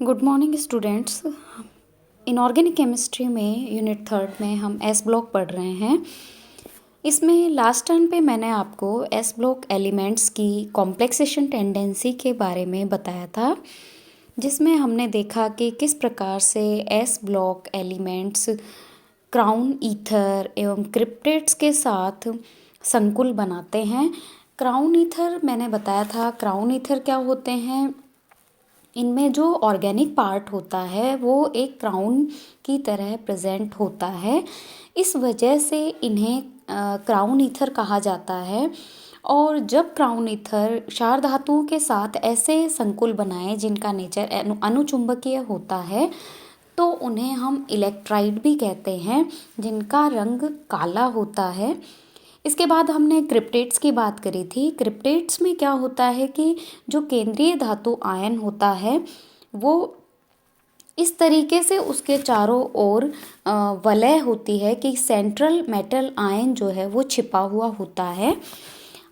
Good morning students. Inorganic chemistry में unit 3 में हम एस ब्लॉक पढ़ रहे हैं। इसमें लास्ट टर्न पे मैंने आपको एस ब्लॉक एलिमेंट्स की कॉम्प्लेक्सेशन टेंडेंसी के बारे में बताया था, जिसमें हमने देखा कि किस प्रकार से S block elements crown ether एवं क्रिप्टेट्स के साथ संकुल बनाते हैं। क्राउन ईथर मैंने बताया था, क्राउन ईथर क्या होते हैं। इनमें जो ऑर्गेनिक पार्ट होता है वो एक क्राउन की तरह प्रेजेंट होता है, इस वजह से इन्हें क्राउन ईथर कहा जाता है। और जब क्राउन ईथर क्षार धातुओं के साथ ऐसे संकुल बनाए जिनका नेचर अनुचुंबकीय होता है, तो उन्हें हम इलेक्ट्राइड भी कहते हैं, जिनका रंग काला होता है। इसके बाद हमने क्रिप्टेट्स की बात करी थी। क्रिप्टेट्स में क्या होता है कि जो केंद्रीय धातु आयन होता है वो इस तरीके से उसके चारों ओर वलय होती है कि सेंट्रल मेटल आयन जो है वो छिपा हुआ होता है।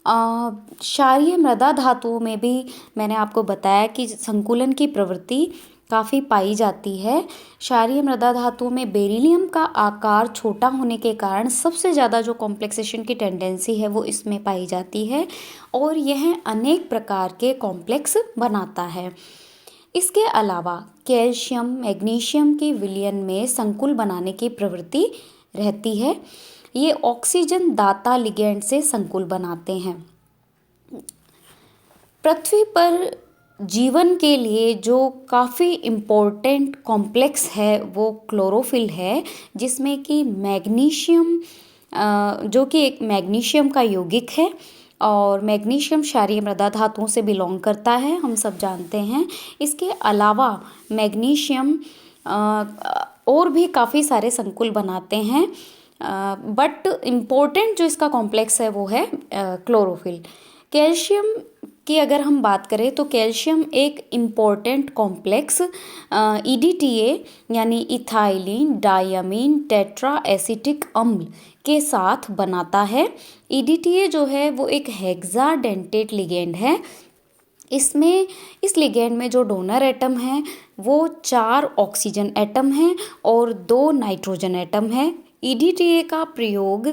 क्षारीय मृदा धातुओं में भी मैंने आपको बताया कि संकुलन की प्रवृत्ति काफ़ी पाई जाती है। क्षारीय मृदा धातुओं में बेरिलियम का आकार छोटा होने के कारण सबसे ज़्यादा जो कॉम्प्लेक्सेशन की टेंडेंसी है वो इसमें पाई जाती है और यह अनेक प्रकार के कॉम्प्लेक्स बनाता है। इसके अलावा कैल्शियम मैग्नीशियम के विलयन में संकुल बनाने की प्रवृत्ति रहती है। ये ऑक्सीजन दाता लिगेंड से संकुल बनाते हैं। पृथ्वी पर जीवन के लिए जो काफ़ी इम्पोर्टेंट कॉम्प्लेक्स है वो क्लोरोफिल है, जिसमें कि मैग्नीशियम जो कि एक मैग्नीशियम का यौगिक है और मैग्नीशियम क्षारीय मृदा धातुओं से बिलोंग करता है, हम सब जानते हैं। इसके अलावा मैग्नीशियम और भी काफ़ी सारे संकुल बनाते हैं, बट इम्पोर्टेंट जो इसका कॉम्प्लेक्स है वो है क्लोरोफिल। कैल्शियम की अगर हम बात करें तो कैल्शियम एक इम्पोर्टेंट कॉम्प्लेक्स ईडीटीए यानी इथाइलिन डायमीन टेट्रा एसिटिक अम्ल के साथ बनाता है। ईडीटीए जो है वो एक हेक्साडेंटेट लिगेंड है। इसमें इस लिगेंड में जो डोनर एटम है वो 4 ऑक्सीजन एटम हैं और 2 नाइट्रोजन एटम हैं। ईडीटीए का प्रयोग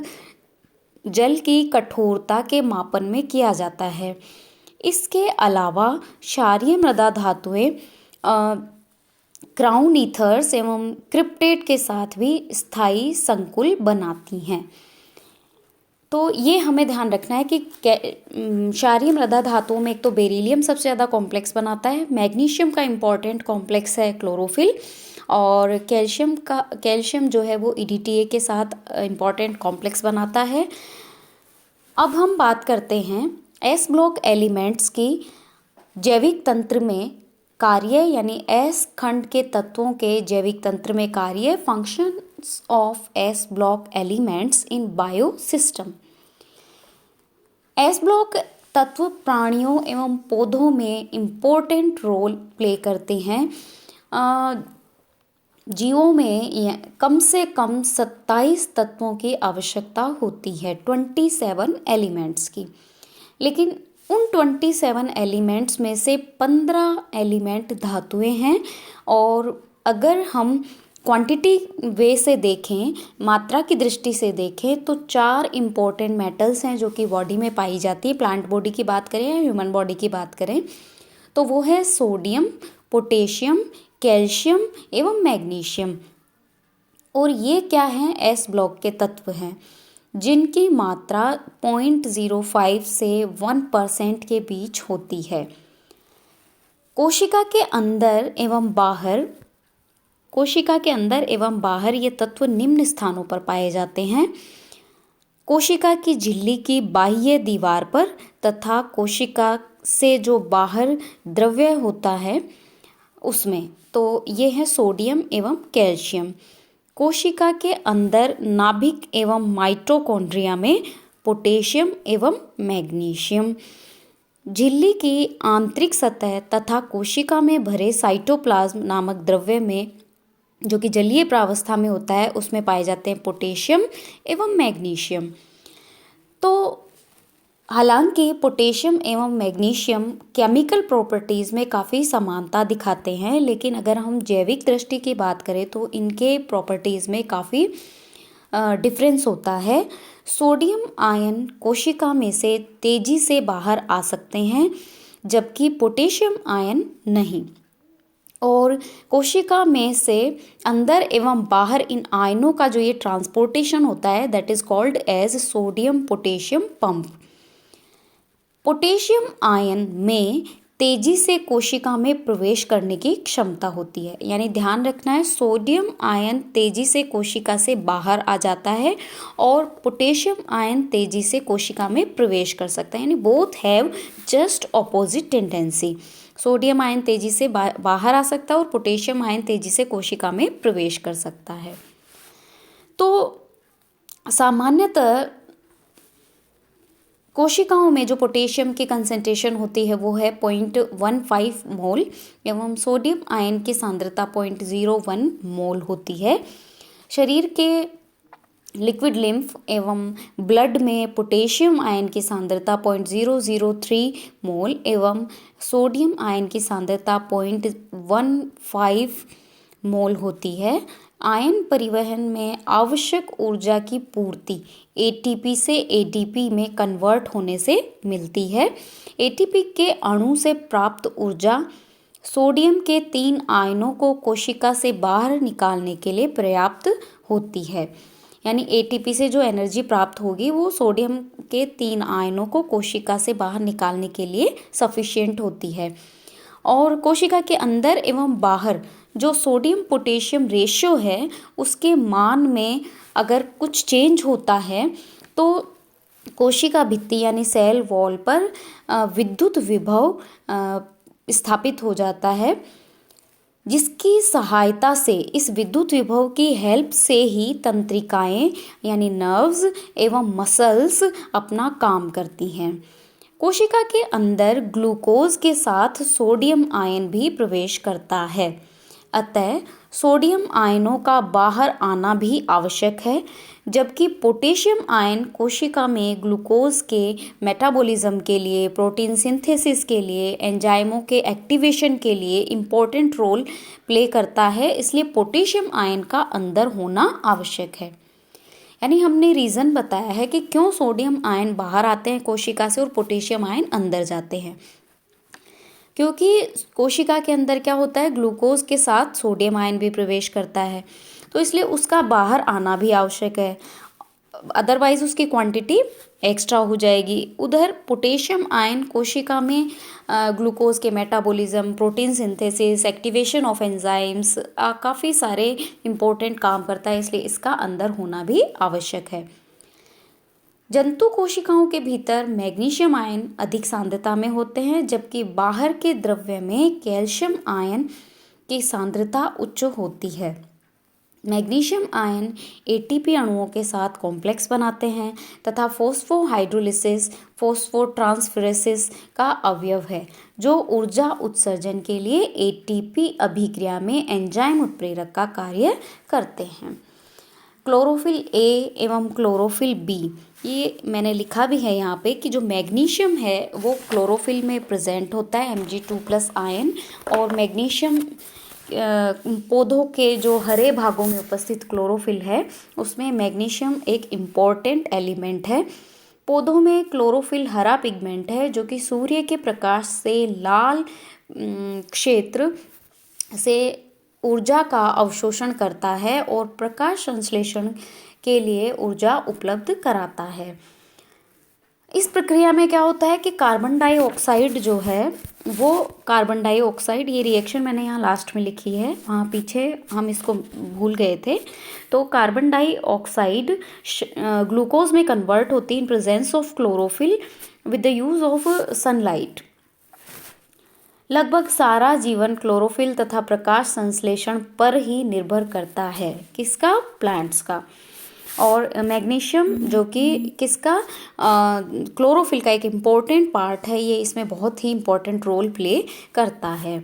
जल की कठोरता के मापन में किया जाता है। इसके अलावा क्षारीय मृदा धातुएं क्राउन ईथर्स एवं क्रिप्टेट के साथ भी स्थायी संकुल बनाती हैं। तो ये हमें ध्यान रखना है कि क्षारीय मृदा धातुओं में एक तो बेरिलियम सबसे ज़्यादा कॉम्प्लेक्स बनाता है, मैग्नीशियम का इम्पॉर्टेंट कॉम्प्लेक्स है क्लोरोफिल, और कैल्शियम जो है वो ईडीटीए के साथ इम्पॉर्टेंट कॉम्प्लेक्स बनाता है। अब हम बात करते हैं एस ब्लॉक एलिमेंट्स की जैविक तंत्र में कार्य, यानी एस खंड के तत्वों के जैविक तंत्र में कार्य, functions of S block elements in bio system. S block तत्व प्राणियों एवं पौधों में इम्पोर्टेंट रोल प्ले करते हैं। जीवों में कम से कम 27 तत्वों की आवश्यकता होती है, 27 एलिमेंट्स की। लेकिन उन 27 एलिमेंट्स में से 15 एलिमेंट धातुएं हैं, और अगर हम क्वांटिटी वे से देखें, मात्रा की दृष्टि से देखें, तो 4 इम्पोर्टेंट मेटल्स हैं जो कि बॉडी में पाई जाती है। प्लांट बॉडी की बात करें या ह्यूमन बॉडी की बात करें तो वो है सोडियम, पोटेशियम, कैल्शियम एवं मैग्नीशियम। और ये क्या हैं? एस ब्लॉक के तत्व हैं जिनकी मात्रा 0.05 से 1% के बीच होती है। कोशिका के अंदर एवं बाहर ये तत्व निम्न स्थानों पर पाए जाते हैं: कोशिका की झिल्ली की बाह्य दीवार पर तथा कोशिका से जो बाहर द्रव्य होता है उसमें। तो ये है सोडियम एवं कैल्शियम। कोशिका के अंदर नाभिक एवं माइटोकॉन्ड्रिया में पोटेशियम एवं मैग्नीशियम। झिल्ली की आंतरिक सतह तथा कोशिका में भरे साइटोप्लाज्म नामक द्रव्य में, जो कि जलीय प्रावस्था में होता है, उसमें पाए जाते हैं पोटेशियम एवं मैग्नीशियम। तो हालांकि पोटेशियम एवं मैग्नीशियम केमिकल प्रॉपर्टीज़ में काफ़ी समानता दिखाते हैं, लेकिन अगर हम जैविक दृष्टि की बात करें तो इनके प्रॉपर्टीज़ में काफ़ी डिफरेंस होता है। सोडियम आयन कोशिका में से तेजी से बाहर आ सकते हैं, जबकि पोटेशियम आयन नहीं। और कोशिका में से अंदर एवं बाहर इन आयनों का जो ये ट्रांसपोर्टेशन होता है, that is called as sodium potassium pump. Potassium ion में तेजी से कोशिका में प्रवेश करने की क्षमता होती है, यानी ध्यान रखना है, सोडियम आयन तेजी से कोशिका से बाहर आ जाता है और पोटेशियम आयन तेजी से कोशिका में प्रवेश कर सकता है, यानी both have just opposite tendency. Sodium ion तेजी से बाहर आ सकता है और पोटेशियम आयन तेजी से कोशिका में प्रवेश कर सकता है। तो सामान्यतः कोशिकाओं में जो पोटेशियम की कंसंट्रेशन होती है वो है 0.15 मोल एवं सोडियम आयन की सांद्रता 0.01 मोल होती है। शरीर के लिक्विड लिम्फ एवं ब्लड में पोटेशियम आयन की सांद्रता 0.003 मोल एवं सोडियम आयन की सांद्रता 0.15 मोल होती है। आयन परिवहन में आवश्यक ऊर्जा की पूर्ति एटीपी से एडीपी में कन्वर्ट होने से मिलती है। एटीपी के अणु से प्राप्त ऊर्जा सोडियम के 3 आयनों को कोशिका से बाहर निकालने के लिए पर्याप्त होती है, यानी एटीपी से जो एनर्जी प्राप्त होगी वो सोडियम के 3 आयनों को कोशिका से बाहर निकालने के लिए सफिशिएंट होती है। और कोशिका के अंदर एवं बाहर जो सोडियम पोटेशियम रेशियो है उसके मान में अगर कुछ चेंज होता है तो कोशिका भित्ति यानी सेल वॉल पर विद्युत विभव स्थापित हो जाता है, जिसकी सहायता से इस विद्युत विभव की हेल्प से ही तंत्रिकाएं यानी नर्व्स एवं मसल्स अपना काम करती हैं। कोशिका के अंदर ग्लूकोज के साथ सोडियम आयन भी प्रवेश करता है, अतः सोडियम आयनों का बाहर आना भी आवश्यक है, जबकि पोटेशियम आयन कोशिका में ग्लूकोज के मेटाबॉलिज्म के लिए, प्रोटीन सिंथेसिस के लिए, एंजाइमों के एक्टिवेशन के लिए इम्पोर्टेंट रोल प्ले करता है, इसलिए पोटेशियम आयन का अंदर होना आवश्यक है। यानी हमने रीज़न बताया है कि क्यों सोडियम आयन बाहर आते हैं कोशिका से और पोटेशियम आयन अंदर जाते हैं, क्योंकि कोशिका के अंदर क्या होता है, ग्लूकोज के साथ सोडियम आयन भी प्रवेश करता है, तो इसलिए उसका बाहर आना भी आवश्यक है, अदरवाइज उसकी क्वांटिटी एक्स्ट्रा हो जाएगी। उधर पोटेशियम आयन कोशिका में ग्लूकोज के metabolism, protein synthesis, activation of enzymes काफ़ी सारे इम्पोर्टेंट काम करता है, इसलिए इसका अंदर होना भी आवश्यक है। जंतु कोशिकाओं के भीतर मैग्नीशियम आयन अधिक सांद्रता में होते हैं, जबकि बाहर के द्रव्य में कैल्शियम आयन की सांद्रता उच्च होती है। मैग्नीशियम आयन एटीपी अणुओं के साथ कॉम्प्लेक्स बनाते हैं तथा फोस्फोहाइड्रोलिसिस फोस्फोट्रांसफरेसिस का अवयव है, जो ऊर्जा उत्सर्जन के लिए एटीपी अभिक्रिया में एंजाइम उत्प्रेरक का कार्य करते हैं। क्लोरोफिल ए एवं क्लोरोफिल बी, ये मैंने लिखा भी है यहाँ पे कि जो मैग्नीशियम है वो क्लोरोफिल में प्रेजेंट होता है Mg2+ आयन, और मैग्नीशियम पौधों के जो हरे भागों में उपस्थित क्लोरोफिल है उसमें मैग्नीशियम एक इम्पॉर्टेंट एलिमेंट है। पौधों में क्लोरोफिल हरा पिगमेंट है जो कि सूर्य के प्रकाश से लाल क्षेत्र से ऊर्जा का अवशोषण करता है और प्रकाश संश्लेषण के लिए ऊर्जा उपलब्ध कराता है। इस प्रक्रिया में क्या होता है कि कार्बन डाइऑक्साइड जो है वो कार्बन डाइऑक्साइड, ये रिएक्शन मैंने यहाँ लास्ट में लिखी है, वहाँ पीछे हम इसको भूल गए थे। तो कार्बन डाइऑक्साइड ग्लूकोज में कन्वर्ट होती है in presence of chlorophyll with the use of sunlight. लगभग सारा जीवन क्लोरोफिल तथा प्रकाश संश्लेषण पर ही निर्भर करता है, किसका, प्लांट्स का। और मैग्नीशियम जो कि किसका, क्लोरोफिल का एक इम्पॉर्टेंट पार्ट है, ये इसमें बहुत ही इम्पॉर्टेंट रोल प्ले करता है।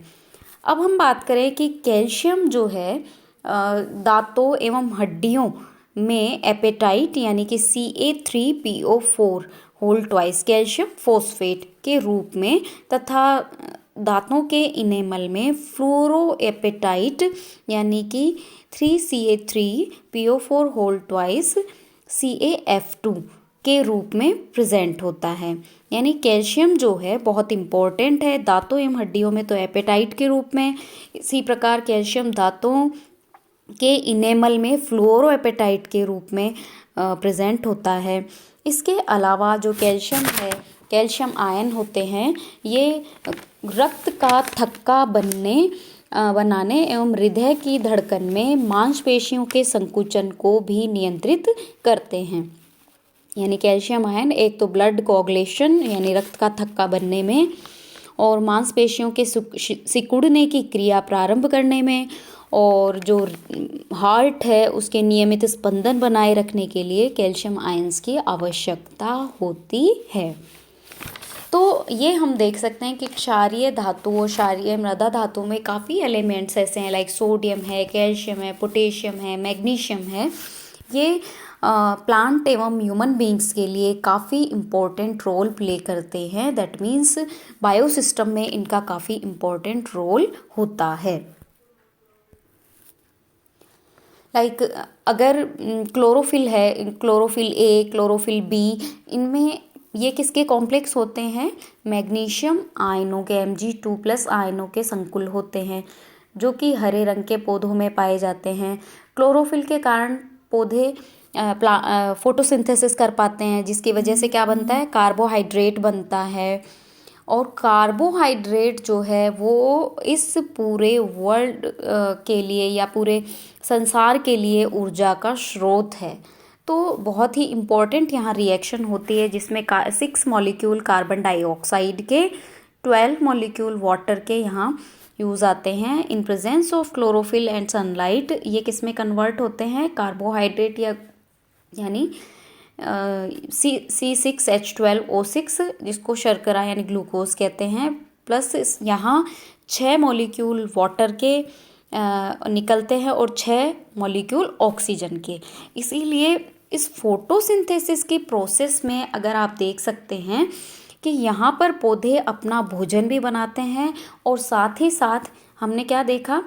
अब हम बात करें कि कैल्शियम जो है दांतों एवं हड्डियों में एपेटाइट यानी कि Ca3PO4 whole twice calcium phosphate के रूप में तथा दांतों के इनेमल में फ्लोरोएपेटाइट यानी कि 3Ca3PO4 होल ट्वाइस CaF2 के रूप में प्रेजेंट होता है। यानी कैल्शियम जो है बहुत इम्पोर्टेंट है दांतों एवं हड्डियों में, तो एपेटाइट के रूप में। इसी प्रकार कैल्शियम दांतों के इनेमल में फ्लोरोएपेटाइट के रूप में प्रेजेंट होता है। इसके अलावा जो कैल्शियम है, कैल्शियम आयन होते हैं, ये रक्त का थक्का बनाने एवं हृदय की धड़कन में मांसपेशियों के संकुचन को भी नियंत्रित करते हैं। यानी कैल्शियम आयन एक तो ब्लड कोagulation यानी रक्त का थक्का बनने में और मांसपेशियों के सिकुड़ने की क्रिया प्रारंभ करने में, और जो हार्ट है उसके नियमित स्पंदन बनाए रखने के लिए कैल्शियम आयंस की आवश्यकता होती है। तो ये हम देख सकते हैं कि क्षारीय धातु और क्षारीय मृदा धातु में काफ़ी एलिमेंट्स ऐसे हैं, लाइक सोडियम है, कैल्शियम है, पोटेशियम है, मैग्नीशियम है। ये प्लांट एवं ह्यूमन बींग्स के लिए काफ़ी इम्पोर्टेंट रोल प्ले करते हैं। दैट मीन्स बायोसिस्टम में इनका काफ़ी इम्पोर्टेंट रोल होता है। लाइक अगर क्लोरोफिल है, क्लोरोफिल ए, क्लोरोफिल बी, इनमें ये किसके कॉम्प्लेक्स होते हैं? मैग्नीशियम आयनों के Mg2+ आयनों के संकुल होते हैं, जो कि हरे रंग के पौधों में पाए जाते हैं। क्लोरोफिल के कारण पौधे फोटोसिंथेसिस कर पाते हैं, जिसकी वजह से क्या बनता है? कार्बोहाइड्रेट बनता है। और कार्बोहाइड्रेट जो है वो इस पूरे वर्ल्ड के लिए या पूरे संसार के लिए ऊर्जा का स्रोत है। तो बहुत ही इम्पोर्टेंट यहाँ रिएक्शन होती है, जिसमें 6 मॉलिक्यूल कार्बन डाइऑक्साइड के, 12 मॉलिक्यूल वाटर के यहाँ यूज़ आते हैं। In presence of chlorophyll and sunlight ये किस में कन्वर्ट होते हैं? कार्बोहाइड्रेट यानी C6H12O6 जिसको शर्करा यानी ग्लूकोज कहते हैं, प्लस यहाँ 6 मॉलिक्यूल वाटर के निकलते हैं और 6 मॉलिक्यूल ऑक्सीजन के। इसीलिए इस फोटोसिंथेसिस की प्रोसेस में अगर आप देख सकते हैं कि यहाँ पर पौधे अपना भोजन भी बनाते हैं और साथ ही साथ हमने क्या देखा?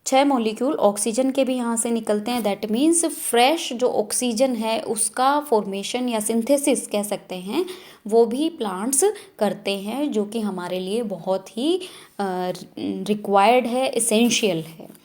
6 मॉलिक्यूल ऑक्सीजन के भी यहाँ से निकलते हैं। दैट मीन्स फ्रेश जो ऑक्सीजन है उसका फॉर्मेशन या सिंथेसिस कह सकते हैं, वो भी प्लांट्स करते हैं, जो कि हमारे लिए बहुत ही रिक्वायर्ड है, एसेंशियल है।